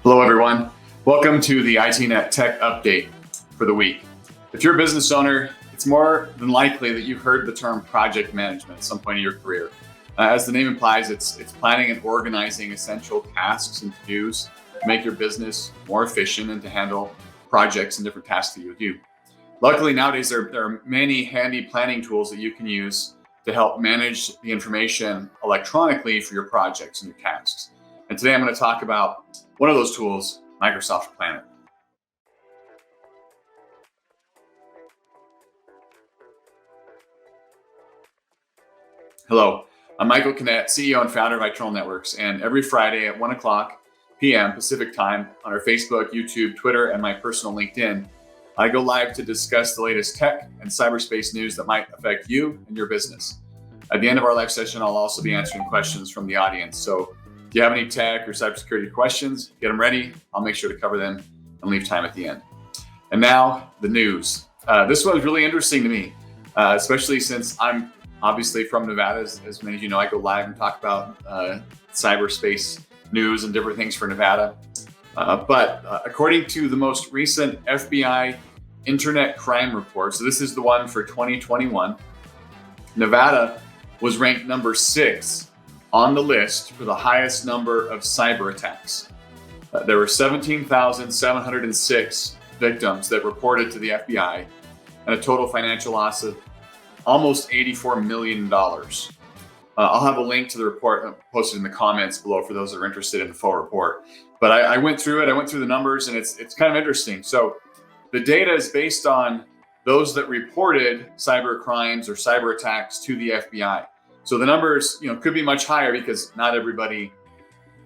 Hello, everyone. Welcome to the ITNet Tech Update for the week. If you're a business owner, it's more than likely that you've heard the term project management at some point in your career. As the name implies, it's planning and organizing essential tasks and to-dos to make your business more efficient and to handle projects and different tasks that you do. Luckily, nowadays, there are many handy planning tools that you can use to help manage the information electronically for your projects and your tasks. And today I'm going to talk about one of those tools, Microsoft Planner. Hello, I'm Michael Kinnett, CEO and founder of Internal Networks, and every Friday at 1 o'clock p.m. Pacific time on our Facebook, YouTube, Twitter, and my personal LinkedIn, I go live to discuss the latest tech and cyberspace news that might affect you and your business. At the end of our live session, I'll also be answering questions from the audience. So if you have any tech or cybersecurity questions, get them ready. I'll make sure to cover them and leave time at the end. And now the news. This was really interesting to me, especially since I'm obviously from Nevada. As many of you know, I go live and talk about cyberspace news and different things for Nevada. But according to the most recent FBI Internet Crime Report, so this is the one for 2021, Nevada was ranked number 6 on the list for the highest number of cyber attacks. There were 17,706 victims that reported to the FBI and a total financial loss of almost $84 million. I'll have a link to the report posted in the comments below for those that are interested in the full report. But I went through it, I went through the numbers, and it's kind of interesting. So the data is based on those that reported cyber crimes or cyber attacks to the FBI. So the numbers, could be much higher because not everybody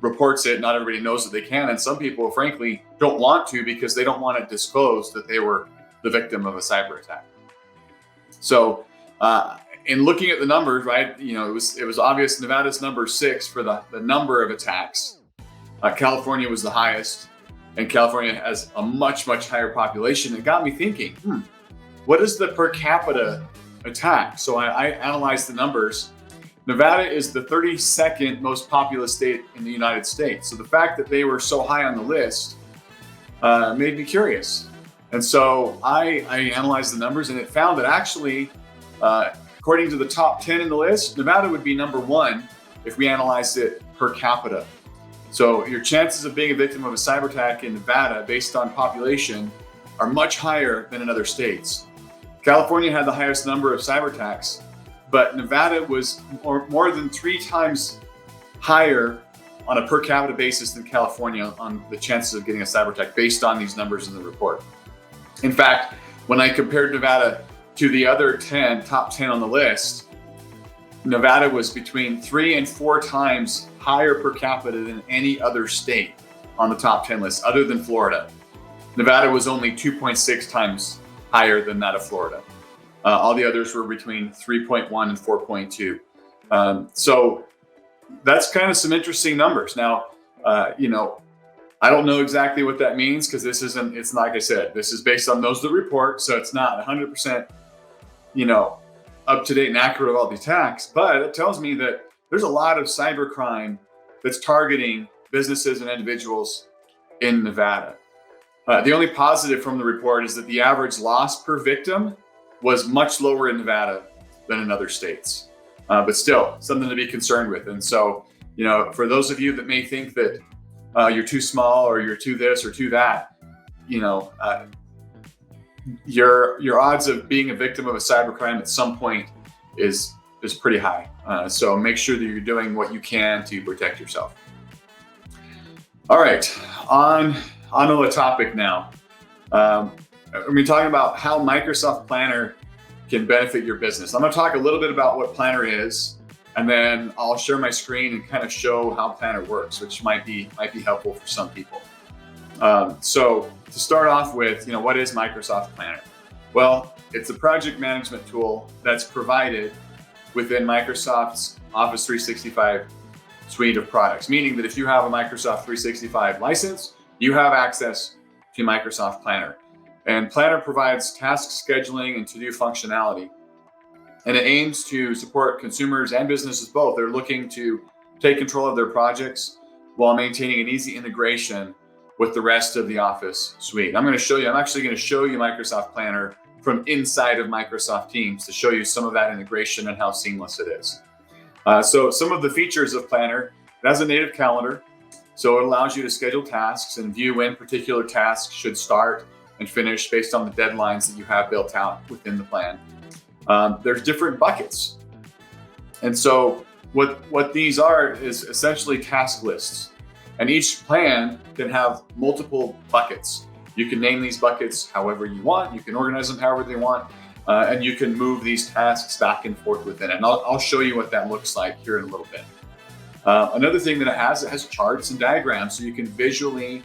reports it, not everybody knows that they can, and some people, frankly, don't want to because they don't want to disclose that they were the victim of a cyber attack. So in looking at the numbers, right, it was obvious Nevada's number 6 for the number of attacks. California was the highest, and California has a much, much higher population. It got me thinking, what is the per capita attack? So I analyzed the numbers. Nevada is the 32nd most populous state in the United States. So the fact that they were so high on the list made me curious. And so I analyzed the numbers, and it found that actually, according to the top 10 in the list, Nevada would be number 1 if we analyzed it per capita. So your chances of being a victim of a cyber attack in Nevada based on population are much higher than in other states. California had the highest number of cyber attacks, but Nevada was more than 3 times higher on a per capita basis than California on the chances of getting a cyber attack based on these numbers in the report. In fact, when I compared Nevada to the other top 10 on the list, Nevada was between 3 and 4 times higher per capita than any other state on the top 10 list, other than Florida. Nevada was only 2.6 times higher than that of Florida. All the others were between 3.1 and 4.2. So that's kind of some interesting numbers. Now, I don't know exactly what that means because it's like I said, this is based on those that report. So it's not 100%, up to date and accurate of all the attacks, but it tells me that there's a lot of cybercrime that's targeting businesses and individuals in Nevada. The only positive from the report is that the average loss per victim was much lower in Nevada than in other states, but still something to be concerned with. And so, for those of you that may think that you're too small or you're too this or too that, your odds of being a victim of a cybercrime at some point is pretty high. So make sure that you're doing what you can to protect yourself. All right, on to the topic now. We're going to be talking about how Microsoft Planner can benefit your business. I'm going to talk a little bit about what Planner is, and then I'll share my screen and kind of show how Planner works, which might be helpful for some people. So to start off with, what is Microsoft Planner? Well, it's a project management tool that's provided within Microsoft's Office 365 suite of products, meaning that if you have a Microsoft 365 license, you have access to Microsoft Planner. And Planner provides task scheduling and to-do functionality. And it aims to support consumers and businesses both. They're looking to take control of their projects while maintaining an easy integration with the rest of the Office suite. I'm actually going to show you Microsoft Planner from inside of Microsoft Teams to show you some of that integration and how seamless it is. So some of the features of Planner, it has a native calendar. So it allows you to schedule tasks and view when particular tasks should start and finish based on the deadlines that you have built out within the plan. There's different buckets. And so what these are is essentially task lists. And each plan can have multiple buckets. You can name these buckets however you want. You can organize them however they want. And you can move these tasks back and forth within it. And I'll show you what that looks like here in a little bit. Another thing that it has charts and diagrams, so you can visually,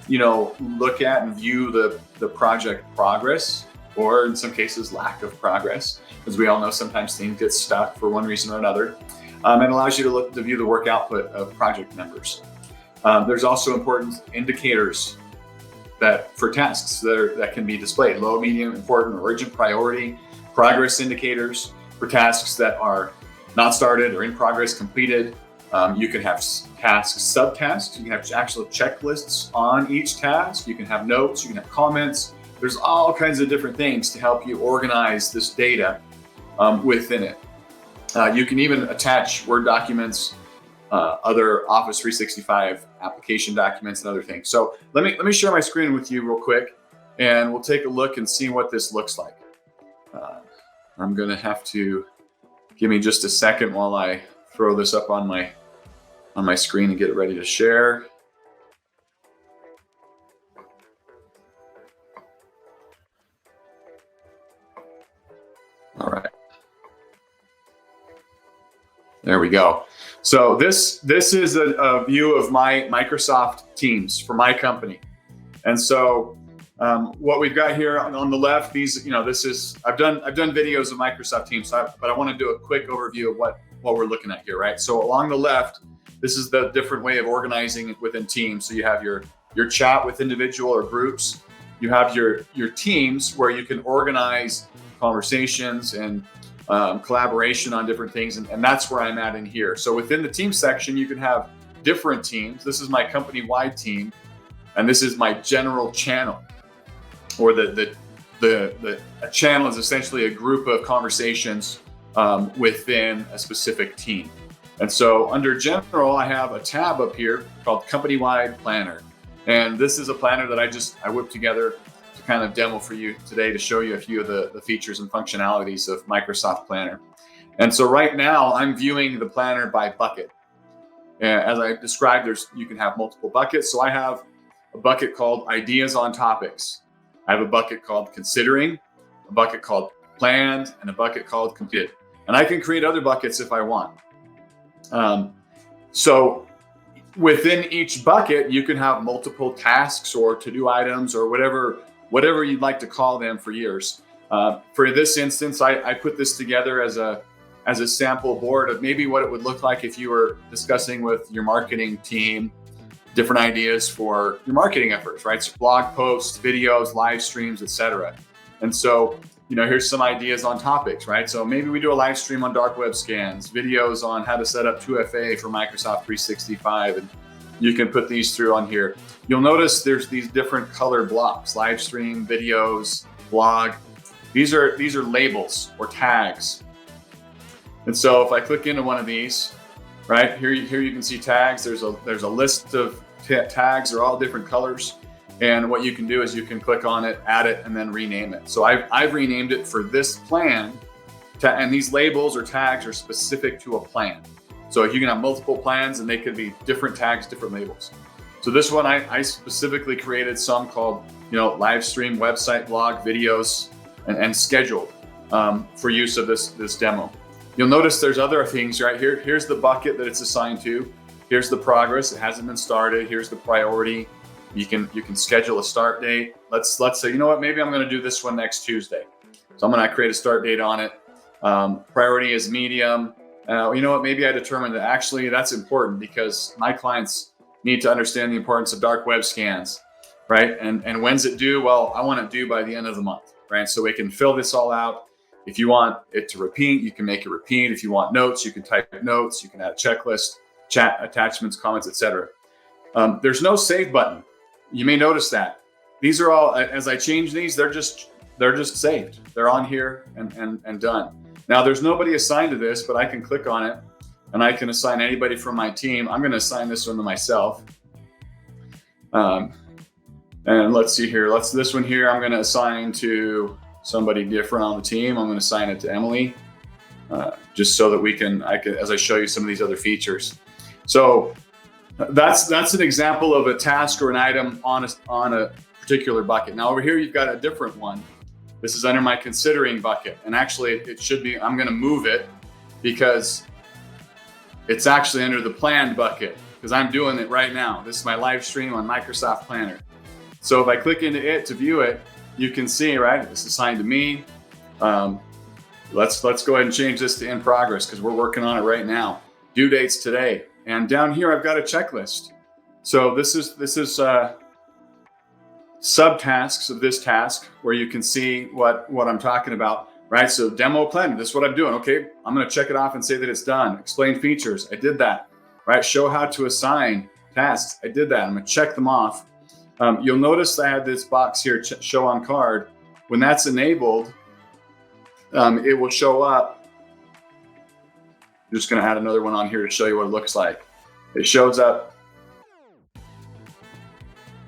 look at and view the project progress, or in some cases, lack of progress. As we all know, sometimes things get stuck for one reason or another. It allows you to view the work output of project members. There's also important indicators for tasks that can be displayed: low, medium, important, or urgent priority, progress indicators for tasks that are not started or in progress, completed. You can have tasks, subtasks. You can have actual checklists on each task. You can have notes. You can have comments. There's all kinds of different things to help you organize this data within it. You can even attach Word documents, other Office 365 application documents, and other things. So let me share my screen with you real quick, and we'll take a look and see what this looks like. I'm going to have to give me just a second while I throw this up on my screen and get it ready to share. All right. There we go. So this is a view of my Microsoft Teams for my company. And so what we've got here on the left, I've done videos of Microsoft Teams, but I want to do a quick overview of what we're looking at here, right? So along the left, this is the different way of organizing it within Teams. So you have your chat with individual or groups. You have your teams where you can organize conversations and collaboration on different things. And that's where I'm at in here. So within the team section, you can have different teams. This is my company-wide team, and this is my general channel, or a channel is essentially a group of conversations within a specific team. And so under general, I have a tab up here called company-wide planner. And this is a planner that I whipped together to kind of demo for you today to show you a few of the features and functionalities of Microsoft Planner. And so right now I'm viewing the planner by bucket. As I described, you can have multiple buckets. So I have a bucket called ideas on topics. I have a bucket called considering, a bucket called planned, and a bucket called completed. And I can create other buckets if I want. So within each bucket, you can have multiple tasks or to-do items or whatever you'd like to call them for yours. For this instance, I put this together as a sample board of maybe what it would look like if you were discussing with your marketing team different ideas for your marketing efforts, right? So blog posts, videos, live streams, etc. And so, here's some ideas on topics, right? So maybe we do a live stream on dark web scans, videos on how to set up 2FA for Microsoft 365, and you can put these through on here. You'll notice there's these different color blocks: live stream, videos, blog. These are labels or tags. And so if I click into one of these, right here you can see tags. There's a list of tags. They're all different colors. And what you can do is you can click on it, add it, and then rename it. So I've renamed it for this plan, and these labels or tags are specific to a plan. So you can have multiple plans, and they could be different tags, different labels. So this one, I specifically created some called, live stream, website, blog, videos, and scheduled for use of this demo. You'll notice there's other things right here. Here's the bucket that it's assigned to. Here's the progress. It hasn't been started. Here's the priority. You can schedule a start date. Let's say, maybe I'm going to do this one next Tuesday. So I'm going to create a start date on it. Priority is medium. Maybe I determined that actually that's important because my clients need to understand the importance of dark web scans, right? And when's it due? Well, I want it due by the end of the month, right? So we can fill this all out. If you want it to repeat, you can make it repeat. If you want notes, you can type notes. You can add a checklist, chat, attachments, comments, etc. There's no save button. you may notice that these are all, as I change these, they're just saved. They're on here and done. Now there's nobody assigned to this, but I can click on it and I can assign anybody from my team. I'm going to assign this one to myself. And let's see here. This one here, I'm going to assign to somebody different on the team. I'm going to assign it to Emily, just so that I can, as I show you some of these other features. So that's an example of a task or an item on a particular bucket. Now over here, you've got a different one. This is under my considering bucket. And actually it should be, I'm going to move it because it's actually under the planned bucket because I'm doing it right now. This is my live stream on Microsoft Planner. So if I click into it to view it, you can see, right, it's assigned to me. Let's go ahead and change this to in progress because we're working on it right now. Due dates today. And down here, I've got a checklist. So this is subtasks of this task where you can see what I'm talking about, right? So demo planning, this is what I'm doing. Okay, I'm going to check it off and say that it's done. Explain features, I did that, right? Show how to assign tasks, I did that. I'm going to check them off. You'll notice I have this box here, show on card. When that's enabled, it will show up. I'm just going to add another one on here to show you what it looks like. It shows up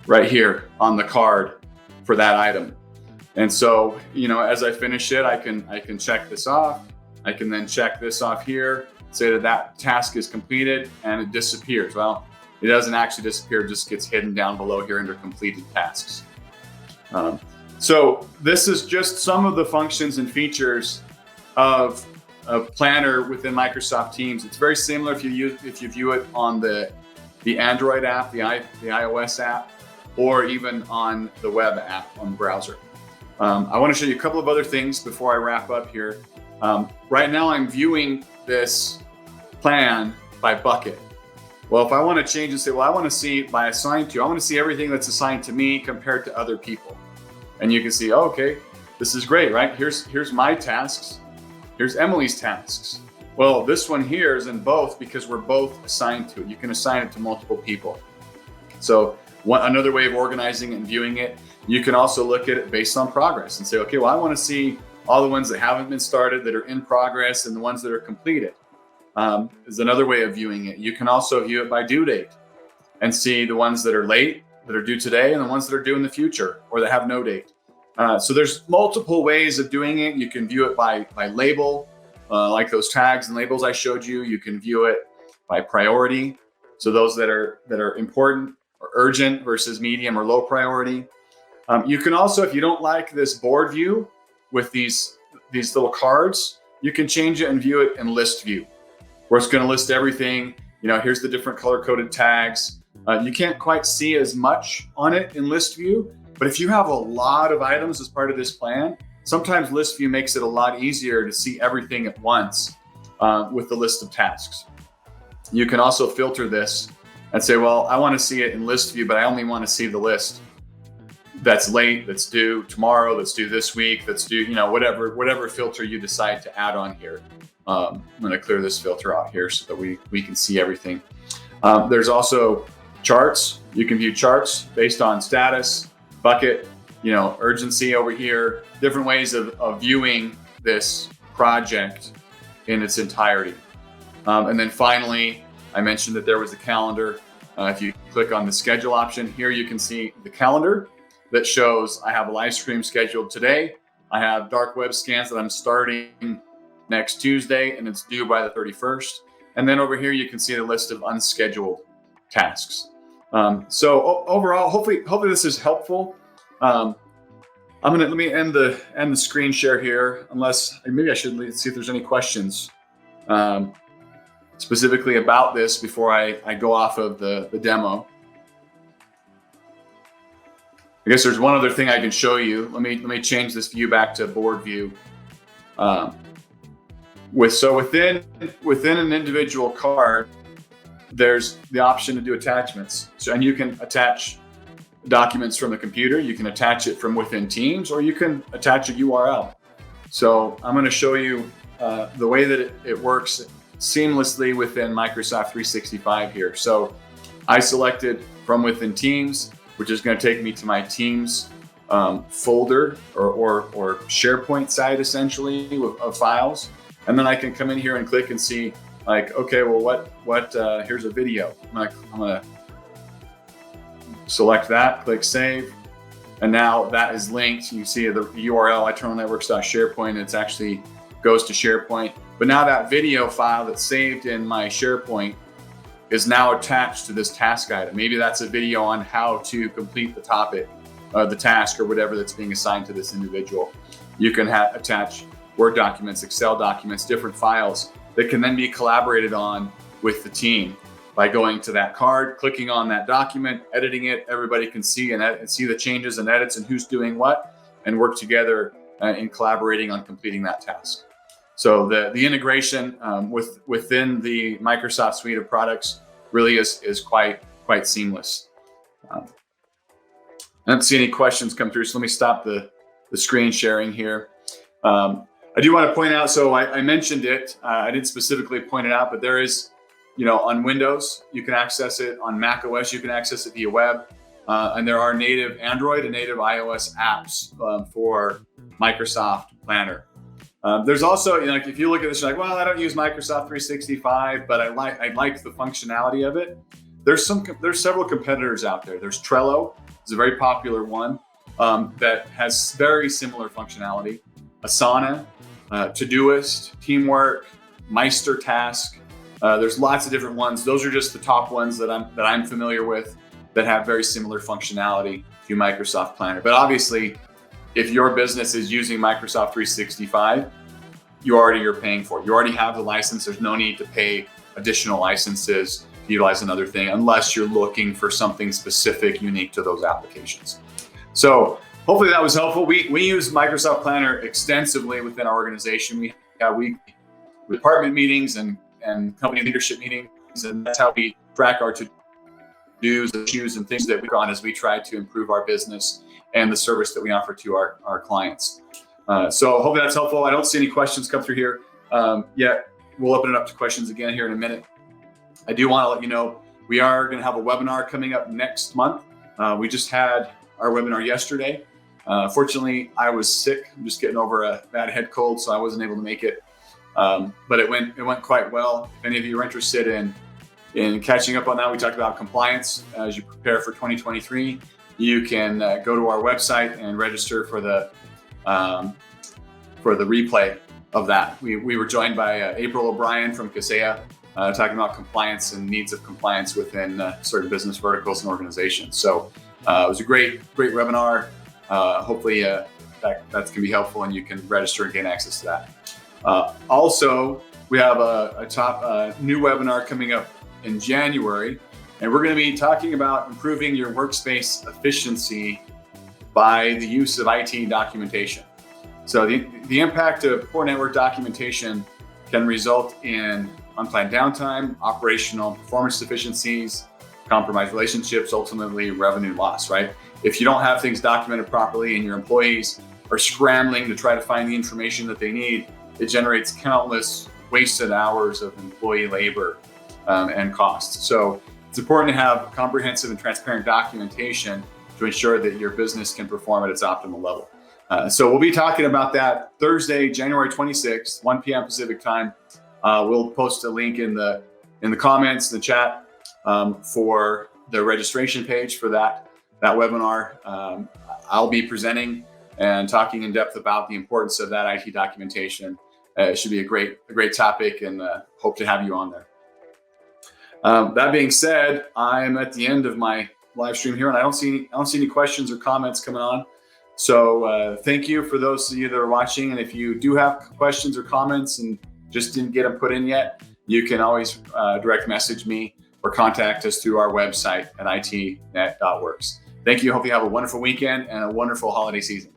right here on the card for that item. And so, as I finish it, I can check this off. I can then check this off here, say that task is completed, and it disappears. Well, it doesn't actually disappear, it just gets hidden down below here under completed tasks. So this is just some of the functions and features of Planner within Microsoft Teams. It's very similar if you view it on the Android app, the iOS app, or even on the web app on the browser. I want to show you a couple of other things before I wrap up here. Right now I'm viewing this plan by bucket. Well, if I want to change and say, well, I want to see by assigned to, I want to see everything that's assigned to me compared to other people. And you can see, oh, okay, this is great, right? Here's my tasks. Here's Emily's tasks. Well, this one here is in both because we're both assigned to it. You can assign it to multiple people. So another way of organizing it and viewing it, you can also look at it based on progress and say, okay, well, I want to see all the ones that haven't been started, that are in progress, and the ones that are completed. Is another way of viewing it. You can also view it by due date and see the ones that are late, that are due today, and the ones that are due in the future or that have no date. So there's multiple ways of doing it. You can view it by label, like those tags and labels I showed you. You can view it by priority. So those that are important or urgent versus medium or low priority. You can also, if you don't like this board view with these little cards, you can change it and view it in list view, where it's going to list everything. Here's the different color-coded tags. You can't quite see as much on it in list view, but if you have a lot of items as part of this plan, sometimes list view makes it a lot easier to see everything at once with the list of tasks. You can also filter this and say, well, I want to see it in list view, but I only want to see the list that's late, that's due tomorrow, that's due this week, that's due, whatever filter you decide to add on here. I'm going to clear this filter out here so that we can see everything. There's also charts. You can view charts based on status, bucket, urgency over here, different ways of viewing this project in its entirety. And then finally, I mentioned that there was a calendar. If you click on the schedule option here, you can see the calendar that shows I have a live stream scheduled today. I have dark web scans that I'm starting next Tuesday, and it's due by the 31st. And then over here, you can see the list of unscheduled tasks. So overall, hopefully this is helpful. Let me end the screen share here, unless maybe I should see if there's any questions specifically about this before I go off of the demo. I guess there's one other thing I can show you. Let me change this view back to board view. Within an individual card, there's the option to do attachments. And you can attach documents from the computer. You can attach it from within Teams, or you can attach a URL. So I'm going to show you the way that it works seamlessly within Microsoft 365 here. So I selected from within Teams. which is going to take me to my Teams folder or SharePoint site essentially of files. And then I can come in here and click and see like, okay, well, what here's a video. I'm gonna select that, click save. And now that is linked. You see the URL, eternalnetworks.sharepoint. It's actually goes to SharePoint. But now that video file that's saved in my SharePoint is now attached to this task item. Maybe that's a video on how to complete the topic, the task, or whatever that's being assigned to this individual. You can attach Word documents, Excel documents, different files that can then be collaborated on with the team by going to that card, clicking on that document, editing it. Everybody can see and see the changes and edits and who's doing what, and work together in collaborating on completing that task. So the integration within the Microsoft suite of products really is quite seamless. I don't see any questions come through, so let me stop the screen sharing here. I do want to point out, so I mentioned it, I didn't specifically point it out, but there is, on Windows, you can access it. On Mac OS, you can access it via web. And there are native Android and native iOS apps for Microsoft Planner. There's also, if you look at this, you're like, well, I don't use Microsoft 365, but I like the functionality of it. There's several competitors out there. There's Trello, it's a very popular one that has very similar functionality. Asana, Todoist, Teamwork, Meister Task. There's lots of different ones. Those are just the top ones that I'm familiar with that have very similar functionality to Microsoft Planner. But obviously, if your business is using Microsoft 365, you're paying for it. You already have the license. There's no need to pay additional licenses to utilize another thing unless you're looking for something specific, unique to those applications. So hopefully that was helpful. We use Microsoft Planner extensively within our organization. We have weekly department meetings and company leadership meetings, and that's how we track our to-dos, issues, and things that we run as we try to improve our business and the service that we offer to our clients. So hopefully that's helpful. I don't see any questions come through here yet. We'll open it up to questions again here in a minute. I do want to let you know, we are going to have a webinar coming up next month. We just had our webinar yesterday. Fortunately, I was sick. I'm just getting over a bad head cold, so I wasn't able to make it. But it went quite well. If any of you are interested in catching up on that, we talked about compliance as you prepare for 2023. You can go to our website and register for the replay of that. We were joined by April O'Brien from Kaseya, talking about compliance and needs of compliance within certain business verticals and organizations. So it was a great webinar. Hopefully that can be helpful and you can register and gain access to that. Also, we have a top new webinar coming up in January, and we're going to be talking about improving your workspace efficiency by the use of IT documentation. So the impact of poor network documentation can result in unplanned downtime, operational performance deficiencies, compromised relationships, ultimately revenue loss, right? If you don't have things documented properly and your employees are scrambling to try to find the information that they need, it generates countless wasted hours of employee labor and costs. So it's important to have comprehensive and transparent documentation to ensure that your business can perform at its optimal level. So we'll be talking about that Thursday, January 26th, 1 p.m. Pacific time. We'll post a link in the comments, the chat, for the registration page for that webinar. I'll be presenting and talking in depth about the importance of that IT documentation. It should be a great topic, and hope to have you on there. That being said, I'm at the end of my live stream here, and I don't see any questions or comments coming on. So thank you for those of you that are watching. And if you do have questions or comments and just didn't get them put in yet, you can always direct message me or contact us through our website at itnet.works. Thank you. Hope you have a wonderful weekend and a wonderful holiday season.